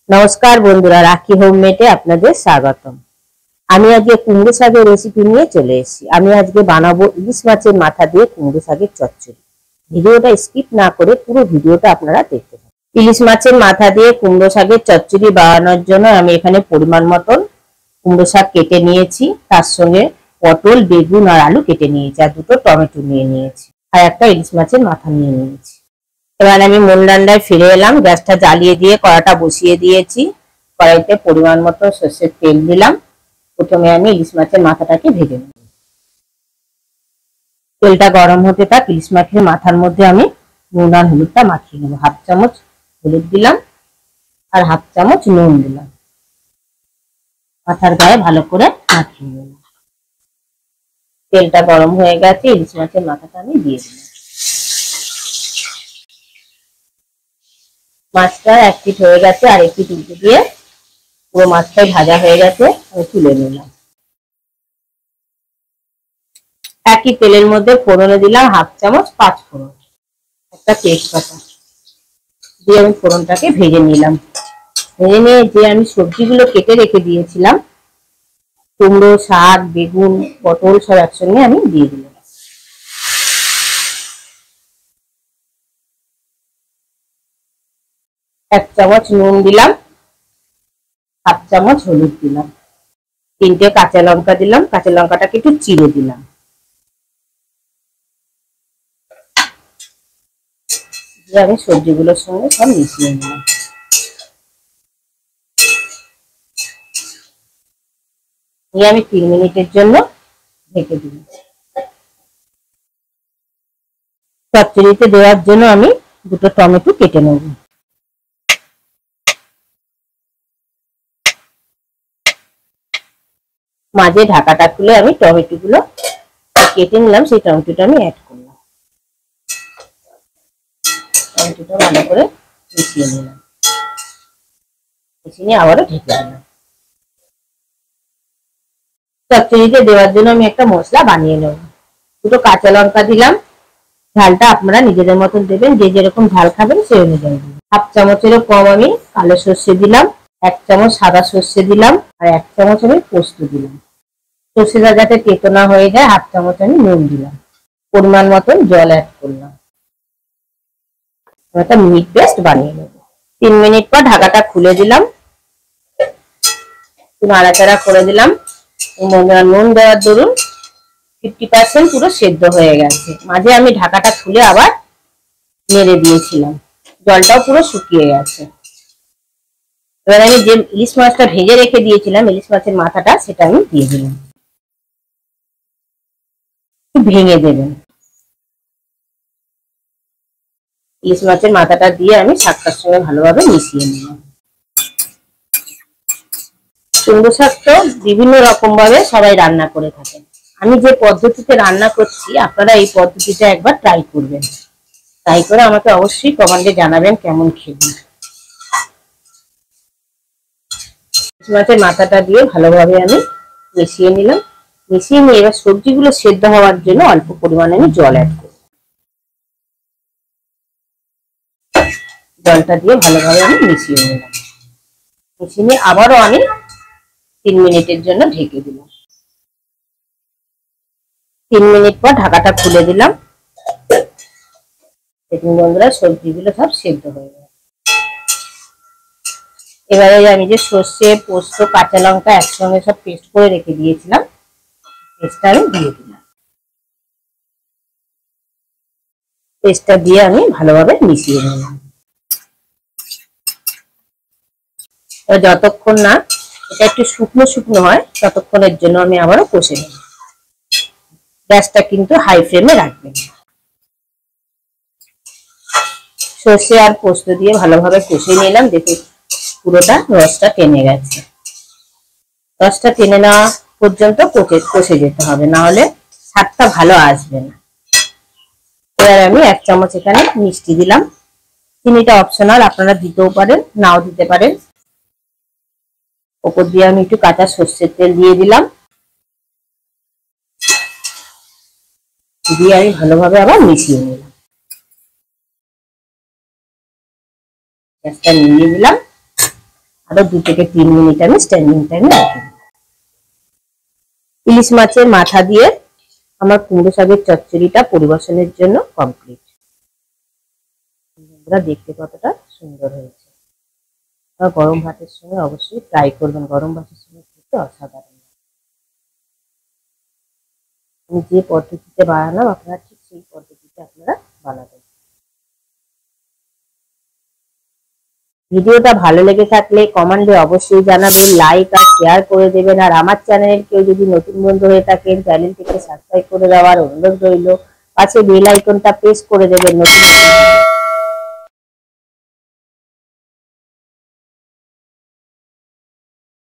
নমস্কার বন্ধুরা, রাখি হোমমেডে আপনাদের স্বাগতম। আমি আজকে কুমড়ো শাকের রেসিপি নিয়ে চলে এসেছি। আমি আজকে বানাবো ইলিশ মাছের মাথা দিয়ে কুমড়ো শাকের চচ্চড়ি। ভিডিওটা স্কিপ না করে পুরো ভিডিওটা আপনারা দেখতে থাকুন। ইলিশ মাছের মাথা দিয়ে কুমড়ো শাকের চচ্চড়ি বানানোর জন্য আমি এখানে পরিমাণ মতন কুমড়ো শাক কেটে নিয়েছি, তার সঙ্গে পটল, বেগুন আর আলু কেটে নিয়েছি, আর দুটো টমেটো নিয়ে নিয়েছি, আর একটা ইলিশ মাছের মাথা নিয়ে নিয়েছি। এবার আমি মূল রান্নায় ফিরে এলাম। গ্যাসটা জ্বালিয়ে দিয়ে কড়াটা বসিয়ে দিয়েছি। কড়াইতে পরিমাণ মতো সর্ষের তেল দিলাম। প্রথমে আমি ইলিশ মাছের মাথাটাকে ভেজে নেব। তেলটা গরম হতে থাক, ইলিশ মাছের মাথার মধ্যে আমি নুন আর হলুদটা মাখিয়ে নেব। হাফ চামচ হলুদ দিলাম আর হাফ চামচ নুন দিলাম। মাথার গায়ে ভালো করে মাখিয়ে নেব। তেলটা গরম হয়ে গেছে, ইলিশ মাছের মাথাটা আমি দিয়ে দিলাম। মাছটা এক পিঠ হয়ে গেছে, আর এক পিঠ উল্টে দিয়ে পুরো মাছটাই ভাজা হয়ে গেছে, আমি তুলে নিলাম। একই তেলের মধ্যে ফোড়নে দিলাম হাফ চামচ পাঁচ ফোড়ন, একটা তেজপাতা দিয়ে আমি ফোড়নটাকে ভেজে নিলাম। ভেজে নিয়ে যে আমি সবজিগুলো কেটে রেখে দিয়েছিলাম, কুমড়ো, শাক, বেগুন, পটল সব একসঙ্গে আমি দিয়ে দিলাম। এক চামচ নুন দিলাম, হাফ চামচ হলুদ দিলাম, তিনটে কাঁচা লঙ্কা দিলাম, কাঁচা লঙ্কাটাকে একটু চিড়ে দিলাম। দিয়ে আমি সবজিগুলোর সঙ্গে সব মিশিয়ে নিলাম। নিয়ে আমি 3 মিনিটের জন্য ঢেকে দিলাম। চচ্চড়িতে দেওয়ার জন্য আমি দুটো টমেটো কেটে নেব। মাঝে ঢাকাটা খুলে আমি টমেটো গুলো কেটে নিলাম, সেই টমেটোটা আমি অ্যাড করলাম। টমেটোটা ভালো করে মিশিয়ে নিলাম। মিশিয়ে আবারও ঢেকে দিলাম। চচ্চড়িতে দেওয়ার জন্য আমি একটা মশলা বানিয়ে নেব। দুটো কাঁচা লঙ্কা দিলাম। ঝালটা আপনারা নিজেদের মতন দেবেন, যে যেরকম ঝাল খাবেন সেই অনুযায়ী দিন। হাফ চামচেরও কম আমি কালো সর্ষে দিলাম, এক চামচ সাদা সর্ষে দিলাম, আর এক চামচ আমি পোস্ত দিলাম। সর্ষেটা যাতে তেতো না হয়ে যায়, হাফ চামচ আমি নুন দিলাম। পরিমাণ মতন জল অ্যাড করলাম। একটা মিট পেস্ট বানিয়ে নেব। 3 মিনিট পর ঢাকাটা খুলে দিলাম, নাড়াচাড়া করে দিলাম। নুন দেওয়ার দরুন 50% পুরো সেদ্ধ হয়ে গেছে। মাঝে আমি ঢাকাটা খুলে আবার নেড়ে দিয়েছিলাম, জলটাও পুরো শুকিয়ে গেছে। এবার আমি যে ইলিশ মাছটা ভেজে রেখে দিয়েছিলাম, ইলিশ মাছের মাথাটা, সেটা আমি দিয়ে দিলাম। ভেঙে দেবেন। ইলিশ মাছের মাথাটা দিয়ে আমি শাকটার সঙ্গে ভালোভাবে মিশিয়ে নিলাম। কুমড়ো শাক তো বিভিন্ন রকম ভাবে সবাই রান্না করে থাকেন। আমি যে পদ্ধতিতে রান্না করছি, আপনারা এই পদ্ধতিটা একবার ট্রাই করবেন। ট্রাই করে আমাকে অবশ্যই কমেন্টে জানাবেন কেমন খেলেন। মাছের মাথাটা দিয়ে ভালোভাবে আমি মিশিয়ে নিলাম। মিশিয়ে নিয়ে এবার সবজিগুলো সেদ্ধ হওয়ার জন্য অল্প পরিমাণে আমি জল অ্যাড করব। জলটা দিয়ে ভালোভাবে আমি মিশিয়ে নিলাম। মিশিয়ে নিয়ে আবারও আমি 3 মিনিটের জন্য ঢেকে দিলাম। 3 মিনিট পর ঢাকাটা খুলে দিলাম। দেখুন বন্ধুরা, সবজিগুলো সব সেদ্ধ হয়ে গেছে। এবারে আমি যে সর্ষে, পোস্ত, কাঁচা লঙ্কা একসঙ্গে সব পেস্ট করে রেখে দিয়েছিলাম, পেস্টটা আমি দিয়ে দিলাম। পেস্টটা দিয়ে আমি ভালোভাবে মিশিয়ে নিলাম। যতক্ষণ না এটা একটু শুকনো শুকনো হয়, ততক্ষণের জন্য আমি আবারও কষে নেব। গ্যাসটা কিন্তু হাই ফ্লেমে রাখবেন। সর্ষে আর পোস্ত দিয়ে ভালোভাবে কষে নিলাম। দেখুন পুরোটা রসটা টেনে গেছে। রসটা টেনে নেওয়া পর্যন্ত কষে যেতে হবে, না হলে স্বাদটা ভালো আসবে না। এবার আমি 1 চামচ এখানে মিষ্টি দিলাম। চিনিটা অপশনাল, আপনারা দিতেও পারেন, নাও দিতে পারেন। ওপর দিয়ে আমি একটু কাঁচা সর্ষের তেল দিয়ে দিলাম। দিয়ে আমি ভালোভাবে আবার মিশিয়ে নিলাম। গ্যাসটা নিভিয়ে দিলাম। আরো 2 থেকে 3 মিনিট আমি স্ট্যান্ডিং টাইমে রেখে দিই। ইলিশ মাছের মাথা দিয়ে আমার কুমড়ো শাকের চচ্চড়িটা পরিবেশনের জন্য কমপ্লিট। বন্ধুরা দেখতে কতটা সুন্দর হয়েছে। গরম ভাতের সঙ্গে অবশ্যই ট্রাই করবেন, গরম ভাতের সঙ্গে খেতে অসাধারণ। আমি যে পদ্ধতিতে বানালাম আপনারা ঠিক সেই পদ্ধতিতে আপনারা বানাবেন। ভিডিওটা ভালো লেগে থাকলে কমেন্টে অবশ্যই জানাবেন, লাইক আর শেয়ার করে দেবেন। আর আমার চ্যানেলের কেউ যদি নতুন বন্ধু হয়ে থাকেন চ্যানেলটিকে সাবস্ক্রাইব করে দেওয়ার অনুরোধ রইল। পাশে বেল আইকনটা প্রেস করে দেবেন নতুন